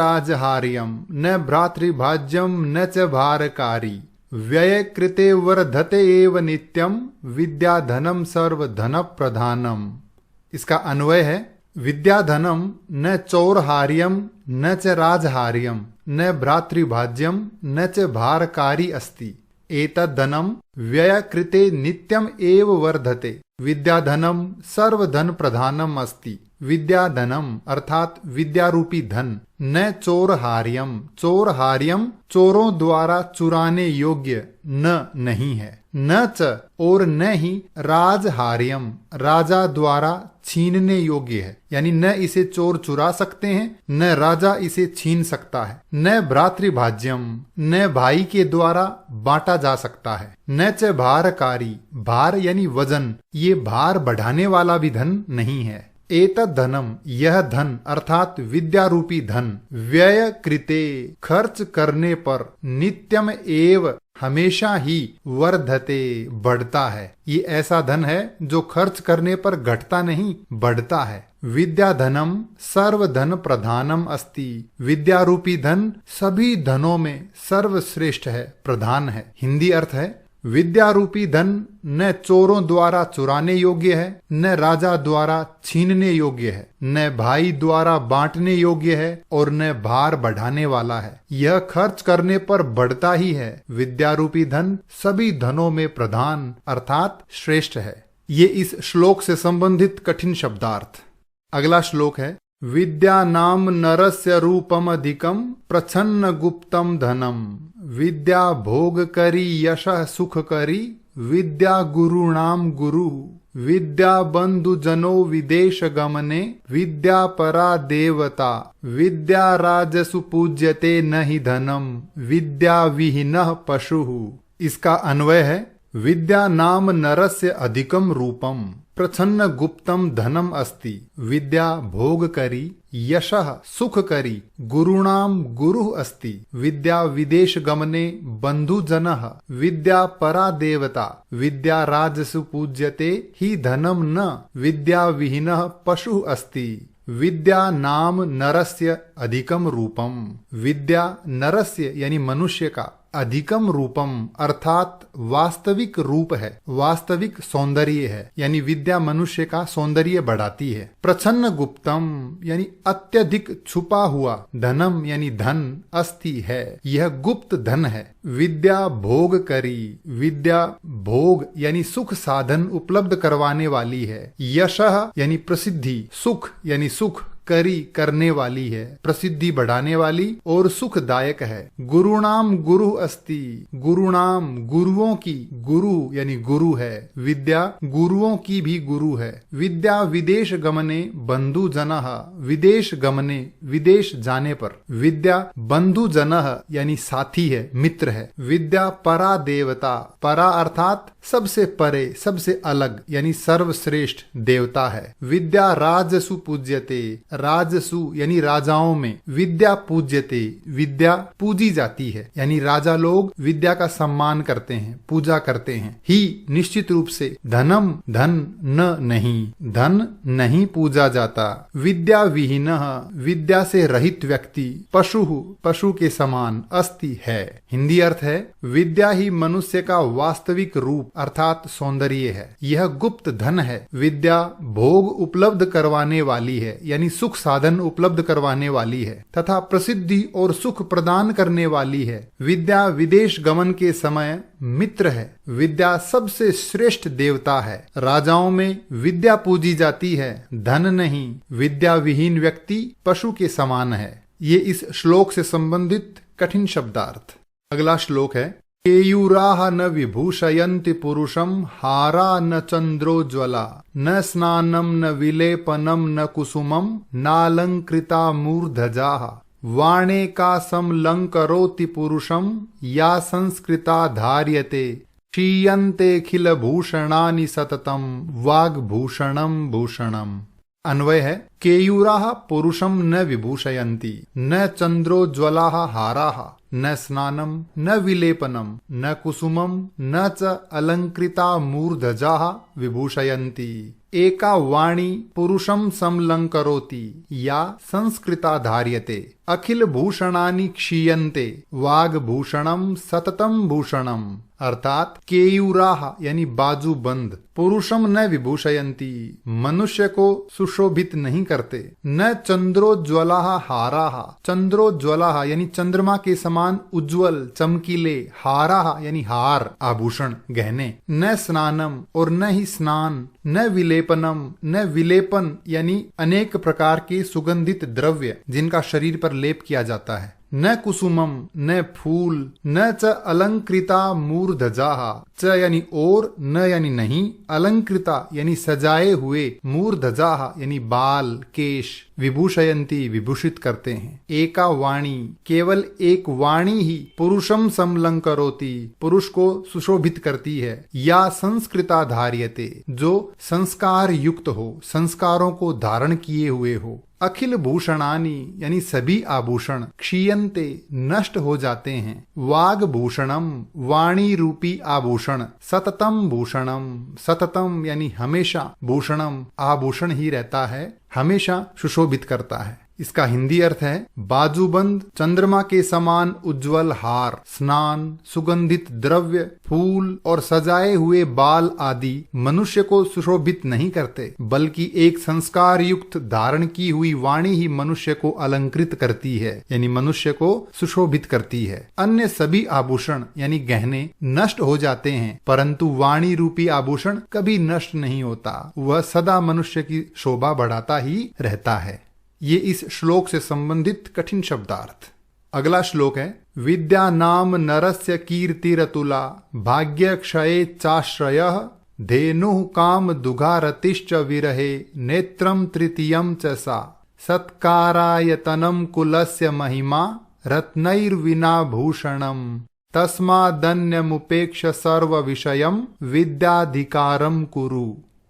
राजहार्यम न भ्रातृभाज्यम न च भारकारी व्यय कृते वर्धते एव नित्यम विद्याधनम सर्वधन प्रधानम। इसका अन्वय है विद्याधनम न चौरहार्यम न च राजहार्यम न भ्रातृभाज्यम न च भारकारी अस्ति एतद्धनम व्यय कृते नित्यम एव वर्धते विद्याधनम सर्वधन प्रधानम अस्ति। विद्याधनम अर्थात विद्यारूपी धन न चोरहार्यम, चोरहार्यम चोरों द्वारा चुराने योग्य न नहीं है, न च और न ही राजहार्यम राजा द्वारा छीनने योग्य है, यानी न इसे चोर चुरा सकते हैं न राजा इसे छीन सकता है। न भ्रातृभाज्यम न भाई के द्वारा बांटा जा सकता है। न च भारकारी भार यानी वजन, ये भार बढ़ाने वाला भी धन नहीं है। एतद् धनम यह धन अर्थात विद्यारूपी धन व्यय कृते खर्च करने पर नित्यम एव हमेशा ही वर्धते बढ़ता है। ये ऐसा धन है जो खर्च करने पर घटता नहीं बढ़ता है। विद्याधनम सर्वधन प्रधानम अस्ति। विद्यारूपी धन सभी धनों में सर्वश्रेष्ठ है, प्रधान है। हिंदी अर्थ है विद्यारूपी धन न चोरों द्वारा चुराने योग्य है, न राजा द्वारा छीनने योग्य है, न भाई द्वारा बांटने योग्य है और न भार बढ़ाने वाला है। यह खर्च करने पर बढ़ता ही है। विद्यारूपी धन सभी धनों में प्रधान अर्थात श्रेष्ठ है। ये इस श्लोक से संबंधित कठिन शब्दार्थ। अगला श्लोक है विद्या नाम नरस्य रूपम अधिकम प्रछन्न गुप्तम धनम विद्या भोग करी यशः सुख करी विद्या गुरुणाम गुरु विद्या बंधु जनो विदेश गमने विद्या परा देवता विद्या राजसु पूज्यते नहि धनम विद्या विहीनः पशुः। इसका अन्वय है विद्या नाम नरस्य अधिकम रूपम प्रछन्न गुप्तम धनम अस्ति विद्या भोग करी यशः सुख करी गुरुणाम गुरु अस्ति विद्या विदेश गमने बंधु जनः विद्या परा देवता विद्या राजसु पूज्यते ही धनम न विद्या विहीनः पशु अस्ति। विद्या नाम नरस्य अधिकम रूपम। विद्या नरस्य यानी मनुष्य का अधिकम रूपम अर्थात वास्तविक रूप है, वास्तविक सौंदर्य है, यानी विद्या मनुष्य का सौंदर्य बढ़ाती है। प्रछन्न गुप्तम यानी अत्यधिक छुपा हुआ, धनम यानी धन अस्ति है, यह गुप्त धन है। विद्या भोग करी, विद्या भोग यानी सुख साधन उपलब्ध करवाने वाली है। यशः यानी प्रसिद्धि, सुख यानी सुख करी करने वाली है, प्रसिद्धि बढ़ाने वाली और सुखदायक है। गुरुणाम गुरु अस्ति। गुरुणाम गुरुओं की, गुरु यानी गुरु है। विद्या गुरुओं की भी गुरु है। विद्या विदेश गमने बंधु जनः। विदेश गमने विदेश जाने पर। विद्या बंधु जनः यानी साथी है, मित्र है। विद्या परा देवता। परा अर्थात सबसे परे, सबसे अलग यानी सर्वश्रेष्ठ देवता है। विद्या राजसु पूज्यते। राजसु यानी राजाओं में। विद्या पूज्यते विद्या पूजी जाती है, यानी राजा लोग विद्या का सम्मान करते हैं, पूजा करते हैं। ही निश्चित रूप से धनम धन न नहीं, धन नहीं पूजा जाता। विद्या विहीनः विद्या से रहित व्यक्ति। पशु पशु के समान अस्ति है। हिंदी अर्थ है विद्या ही मनुष्य का वास्तविक रूप अर्थात सौंदर्य है। यह गुप्त धन है। विद्या भोग उपलब्ध करवाने वाली है, यानी सुख साधन उपलब्ध करवाने वाली है तथा प्रसिद्धि और सुख प्रदान करने वाली है। विद्या विदेश गमन के समय मित्र है। विद्या सबसे श्रेष्ठ देवता है। राजाओं में विद्या पूजी जाती है, धन नहीं। विद्या विहीन व्यक्ति पशु के समान है। ये इस श्लोक से संबंधित कठिन शब्दार्थ। अगला श्लोक है केयूराः न विभूषयन्ति पुरुषं हारा न चंद्रोज्ज्वला न स्नानं न विलेपनं न कुसुमं नालंकृता मूर्धजाः वाणे का समलंकरोति पुरुषं या संस्कृता धार्यते क्षीयन्ते भूषणानि सततं वाग्भूषणं भूषणम्। अन्वय है केयूराः पुरुषं न विभूषयन्ति न चंद्रोज्ज्वलाः हाराः न स्नानं न विलेपनं न कुसुमं न च अलंकृता मूर्धजाः विभूषयन्ति एका वाणी पुरुषं समलंकरोति या संस्कृता धार्यते अखिल भूषणानि क्षीयन्ते वाग भूषणम सततम भूषणम, अर्थात केयूराह यानी बाजू बंद, पुरुषम न विभूषयंती, मनुष्य को सुशोभित नहीं करते, न चंद्रोज्वलाह हाराह, चंद्रोज्वलाह यानी चंद्रमा के समान उज्जवल चमकीले, हाराह यानी हार आभूषण गहने, न स्नानम और न ही स्नान, न विलेपनम, न विलेपन यानी अनेक प्रकार के सुगंधित द्रव्य जिनका शरीर पर लेप किया जाता है, न कुसुमम न फूल, न च अलंकृता मूर्धजाः, च यानी और, न यानी नहीं, अलंकृता यानी सजाए हुए, मूर्धजाः यानी बाल केश, विभूषयंती विभूषित करते हैं। एका वाणी केवल एक वाणी ही पुरुषम समलंकरोति पुरुष को सुशोभित करती है, या संस्कृता धार्यते जो संस्कार युक्त हो, संस्कारों को धारण किए हुए हो। अखिल भूषणानि यानी सभी आभूषण क्षीयन्ते नष्ट हो जाते हैं, वाग भूषणम वाणी रूपी आभूषण, सततम भूषणम सततम यानी हमेशा, भूषणम आभूषण ही रहता है, हमेशा सुशोभित करता है। इसका हिंदी अर्थ है बाजूबंद, चंद्रमा के समान उज्जवल हार, स्नान, सुगंधित द्रव्य, फूल और सजाए हुए बाल आदि मनुष्य को सुशोभित नहीं करते, बल्कि एक संस्कार युक्त धारण की हुई वाणी ही मनुष्य को अलंकृत करती है, यानी मनुष्य को सुशोभित करती है। अन्य सभी आभूषण यानी गहने नष्ट हो जाते हैं, परंतु वाणी रूपी आभूषण कभी नष्ट नहीं होता, वह सदा मनुष्य की शोभा बढ़ाता ही रहता है। ये इस श्लोक से संबंधित कठिन शब्दार्थ। अगला श्लोक है विद्या नाम नरस्य कीर्तिरतुला भाग्य क्षये चाश्रयः धेनुः काम दुघारतिश्च विरहे नेत्रम तृतीयम च सा सत्कारायतनम कुलस्य महिमा रत्नैर्विना भूषणम तस्मादन्यमुपेक्ष सर्व विषयम विद्याधिकारम कुरु।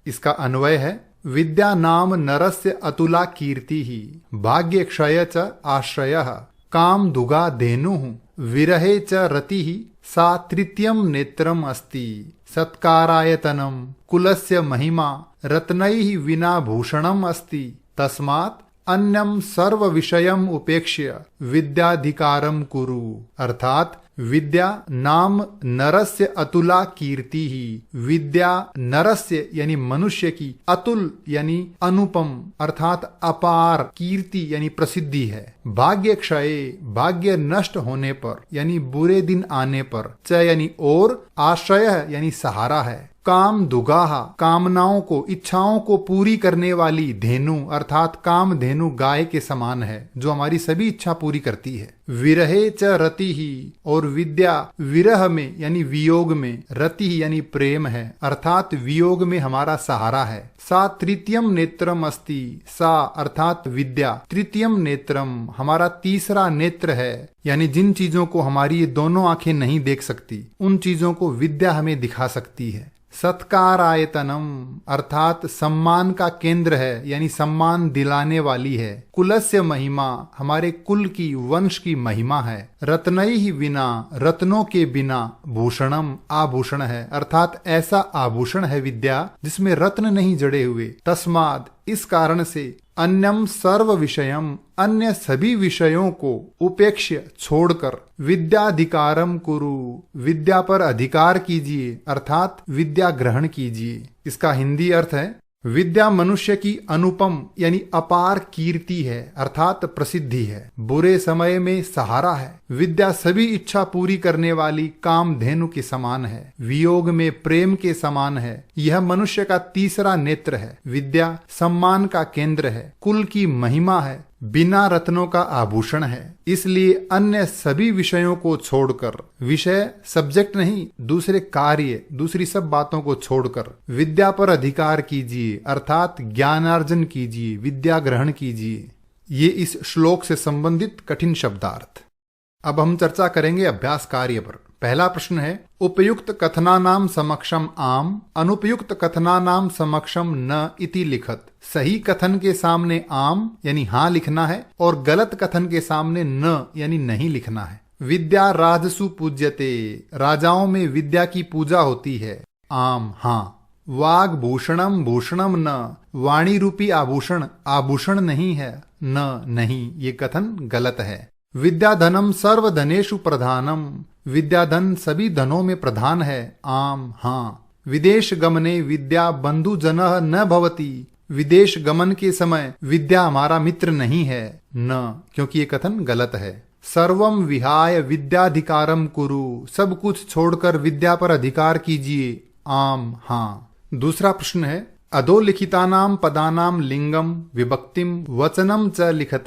इसका अन्वय है विद्या नाम नरस्य अतुला कीर्ति ही भाग्य क्षय च आश्रयः काम दुगा धेनुः विरहे च रतिः सा तृतीयम नेत्रम अस्ति सत्कारायतनम कुलस्य महिमा रत्नैः विना भूषणम अस्ति तस्मात् अन्यम सर्व विषयम उपेक्ष्य विद्याधिकारम कुरु। अर्थात विद्या नाम नरस्य अतुला कीर्ति ही, विद्या नरस्य यानी मनुष्य की, अतुल यानी अनुपम अर्थात अपार, कीर्ति यानी प्रसिद्धि है। भाग्य क्षय भाग्य नष्ट होने पर यानी बुरे दिन आने पर, च यानी और, आश्रय यानी सहारा है। काम दुगाहा कामनाओं को इच्छाओं को पूरी करने वाली धेनु अर्थात काम धेनु गाय के समान है जो हमारी सभी इच्छा पूरी करती है। विरहे च रति ही और विद्या विरह में यानी वियोग में, रति यानी प्रेम है अर्थात वियोग में हमारा सहारा है। सा तृतीयम नेत्रम अस्ति, सा अर्थात विद्या तृतीयम नेत्रम हमारा तीसरा नेत्र है, यानी जिन चीजों को हमारी ये दोनों आंखें नहीं देख सकती उन चीजों को विद्या हमें दिखा सकती है। सत्कारायतनम अर्थात सम्मान का केंद्र है यानी सम्मान दिलाने वाली है। कुलस्य महिमा हमारे कुल की वंश की महिमा है। रत्नैहि विना रत्नों के बिना, भूषणम आभूषण है अर्थात ऐसा आभूषण है विद्या जिसमें रत्न नहीं जड़े हुए। तस्माद इस कारण से अन्यम सर्व विषयम अन्य सभी विषयों को उपेक्ष्य छोड़कर विद्याधिकारम कुरु विद्या पर अधिकार कीजिए अर्थात विद्या ग्रहण कीजिए। इसका हिंदी अर्थ है विद्या मनुष्य की अनुपम यानी अपार कीर्ति है अर्थात प्रसिद्धि है, बुरे समय में सहारा है। विद्या सभी इच्छा पूरी करने वाली कामधेनु के समान है, वियोग में प्रेम के समान है। यह मनुष्य का तीसरा नेत्र है। विद्या सम्मान का केंद्र है, कुल की महिमा है, बिना रत्नों का आभूषण है। इसलिए अन्य सभी विषयों को छोड़कर, विषय सब्जेक्ट नहीं, दूसरे कार्य दूसरी सब बातों को छोड़कर विद्या पर अधिकार कीजिए अर्थात ज्ञानार्जन कीजिए, विद्या ग्रहण कीजिए। ये इस श्लोक से संबंधित कठिन शब्दार्थ। अब हम चर्चा करेंगे अभ्यास कार्य पर। पहला प्रश्न है उपयुक्त कथनानाम समक्षम आम अनुपयुक्त कथनानाम समक्षम न इति लिखत। सही कथन के सामने आम यानी हाँ लिखना है और गलत कथन के सामने न यानी नहीं लिखना है। विद्या राजसु पूज्यते, राजाओं में विद्या की पूजा होती है। आम हाँ। वाग भूषणम भूषणम न, वाणी रूपी आभूषण आभूषण नहीं है, न नहीं, ये कथन गलत है। विद्याधनम सर्व धनेषु प्रधानम, विद्याधन सभी धनों में प्रधान है, आम, हाँ। विदेश गमने विद्या बंधु जनः न भवति, विदेश गमन के समय विद्या हमारा मित्र नहीं है, न, क्योंकि ये कथन गलत है। सर्वम विहाय विद्याधिकारम कुरु, सब कुछ छोड़कर विद्या पर अधिकार कीजिए, आम, हाँ। दूसरा प्रश्न है, अधोलिखितानाम पदानाम लिंगम विभक्तिम वचनम च लिखत,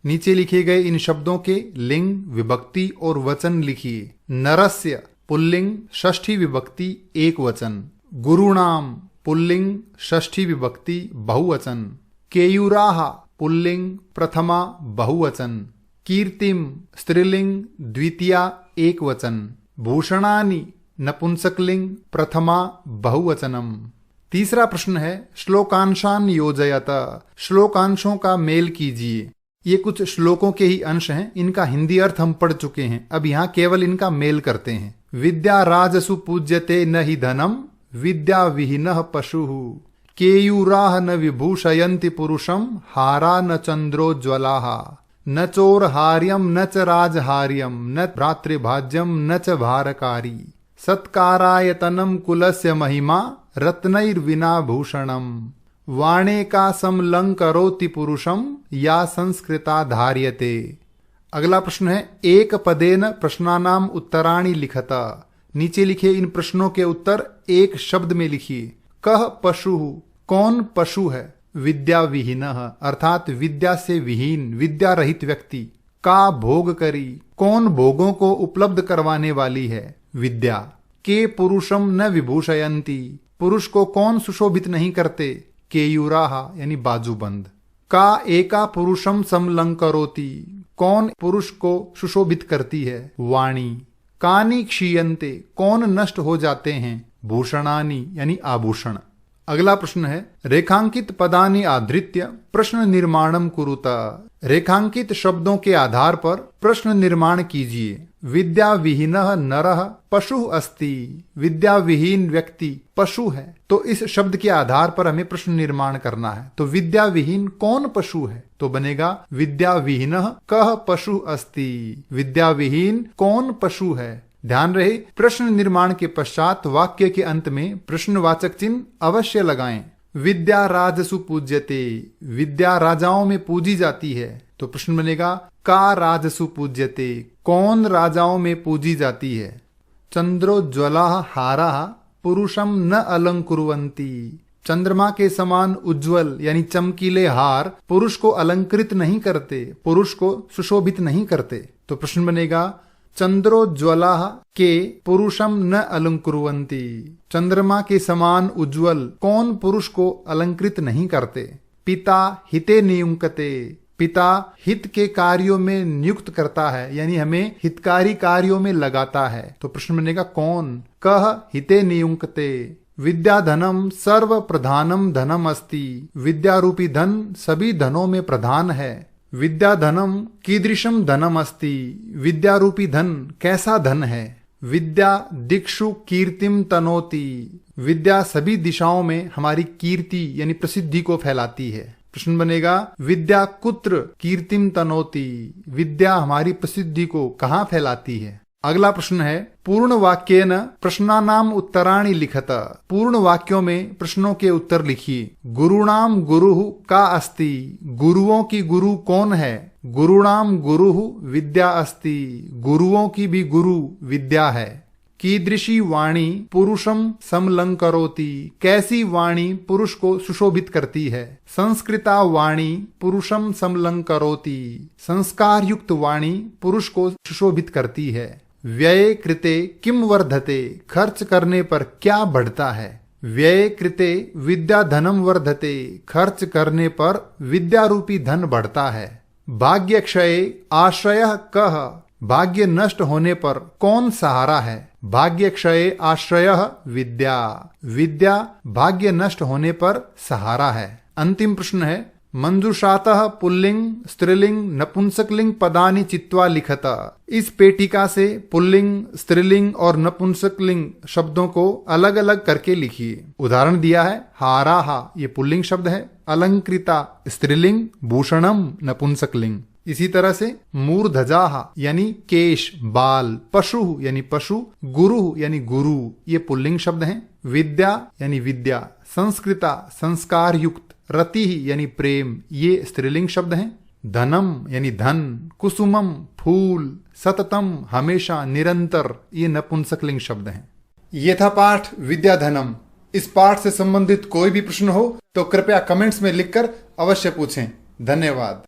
नीचे लिखे गए इन शब्दों के लिंग, विभक्ति और वचन लिखिए। नरस्य पुल्लिंग षष्ठी विभक्ति एक वचन, गुरुणाम पुल्लिंग षष्ठी विभक्ति बहुवचन, केयूराह पुल्लिंग प्रथमा बहुवचन, कीर्तिम स्त्रीलिंग द्वितीया एक वचन, भूषणानि नपुंसकलिंग प्रथमा बहुवचनम। तीसरा प्रश्न है, श्लोकांशान योजयत, श्लोकांशों का मेल कीजिए। ये कुछ श्लोकों के ही अंश हैं, इनका हिंदी अर्थ हम पढ़ चुके हैं, अब यहाँ केवल इनका मेल करते हैं। विद्या राजसु पूज्यते न हि धनम, विद्या विहीनः पशुः, केयूराः न विभूषयन्ति पुरुषम, हारा न चंद्रोज्ज्वलाः, न चोरहार्यम न च राजहार्यम, न भ्रातृभाज्यम न च भारकारी, सत्कारायतनम कुलस्य महिमा, रत्नैर्विना भूषणम, वाणे का समलंकरोति पुरुषम, या संस्कृता धार्यते। अगला प्रश्न है, एक पदेन प्रश्नानाम उत्तराणि लिखत, नीचे लिखे इन प्रश्नों के उत्तर एक शब्द में लिखिए। कह पशु, कौन पशु है? विद्या विहीनः, अर्थात विद्या से विहीन, विद्या रहित व्यक्ति। का भोग करी, कौन भोगों को उपलब्ध करवाने वाली है? विद्या। के पुरुषम न विभूषयन्ति, पुरुष को कौन सुशोभित नहीं करते? केयूराः, यानी बाजूबंद। का एका पुरुषम समलंकरोति, कौन पुरुष को सुशोभित करती है? वाणी। कानि क्षीयन्ते, कौन नष्ट हो जाते हैं? भूषणानि, यानी आभूषण। अगला प्रश्न है, रेखांकित पदानि आधृत्य प्रश्न निर्माणम कुरुत, रेखांकित शब्दों के आधार पर प्रश्न निर्माण कीजिए। विद्या विहीनः नरः पशु अस्ति, विद्या विहीन व्यक्ति पशु है, तो इस शब्द के आधार पर हमें प्रश्न निर्माण करना है। तो विद्या विहीन कौन पशु है? तो बनेगा विद्या विहीनः कः पशु अस्ति, विद्या विहीन कौन पशु है। ध्यान रहे, प्रश्न निर्माण के पश्चात वाक्य के अंत में प्रश्नवाचक चिन्ह अवश्य लगाएं। विद्या राजसु पूज्यते, विद्या राजाओं में पूजी जाती है, तो प्रश्न बनेगा का राजसु पूज्यते, कौन राजाओं में पूजी जाती है। चंद्रोज्ज्वलाः हाराः पुरुषम न अलंकुर्वन्ति, चंद्रमा के समान उज्जवल यानी चमकीले हार पुरुष को अलंकृत नहीं करते, पुरुष को सुशोभित नहीं करते। तो प्रश्न बनेगा चंद्रोज्ज्वलाः के पुरुषम न अलंकुर्वन्ति, चंद्रमा के समान उज्जवल कौन पुरुष को अलंकृत नहीं करते। पिता हिते नियुंक्ते, पिता हित के कार्यों में नियुक्त करता है, यानी हमें हितकारी कार्यों में लगाता है। तो प्रश्न बनेगा कौन? कह हिते नियुंक्ते। विद्याधनम सर्व प्रधानम धनम अस्ति, विद्या रूपी धन सभी धनों में प्रधान है। विद्याधनम कीदृशम धनम अस्ति, विद्या रूपी धन कैसा धन है। विद्या दिक्षु कीर्तिम तनोति, विद्या सभी दिशाओं में हमारी कीर्ति यानी प्रसिद्धि को फैलाती है। प्रश्न बनेगा विद्या कुत्र कीर्तिम तनोति, विद्या हमारी प्रसिद्धि को कहाँ फैलाती है। अगला प्रश्न है, पूर्ण वाक्येन प्रश्नानाम उत्तराणि लिखत, पूर्ण वाक्यों में प्रश्नों के उत्तर लिखिए। गुरुणाम गुरुः का अस्ति, गुरुओं की गुरु कौन है? गुरुणाम गुरुः विद्या अस्ति, गुरुओं की भी गुरु विद्या है। कीदृशी वाणी पुरुषम समलंकरोति, कैसी वाणी पुरुष को सुशोभित करती है। संस्कृता वाणी पुरुषम समलंकरोति, संस्कार युक्त वाणी पुरुष को सुशोभित करती है। व्यय कृते किम वर्धते, खर्च करने पर क्या बढ़ता है। व्यय कृते विद्या धनम वर्धते, खर्च करने पर विद्या रूपी धन बढ़ता है। भाग्य क्षय आश्रयः कः, भाग्य नष्ट होने पर कौन सहारा है। भाग्य क्षय आश्रयः विद्या, विद्या भाग्य नष्ट होने पर सहारा है। अंतिम प्रश्न है, मंजुषातः पुल्लिंग स्त्रीलिंग नपुंसकलिंग पदानि चित्वा लिखत। इस पेटिका से पुल्लिंग स्त्रीलिंग और नपुंसकलिंग शब्दों को अलग अलग करके लिखिए। उदाहरण दिया है हाराहा, ये पुल्लिंग शब्द है, अलंकृता स्त्रीलिंग, भूषणम नपुंसकलिंग। इसी तरह से मूर्धजाहा यानी केश बाल, पशु यानी पशु, गुरु यानी गुरु, ये पुल्लिंग शब्द हैं। विद्या यानी विद्या, संस्कृता संस्कार युक्त, रति यानी प्रेम, ये स्त्रीलिंग शब्द हैं। धनम यानी धन, कुसुमम फूल, सततम हमेशा निरंतर, ये नपुंसकलिंग शब्द हैं। ये था पाठ विद्याधनम। इस पाठ से संबंधित कोई भी प्रश्न हो तो कृपया कमेंट्स में लिखकर अवश्य पूछें। धन्यवाद।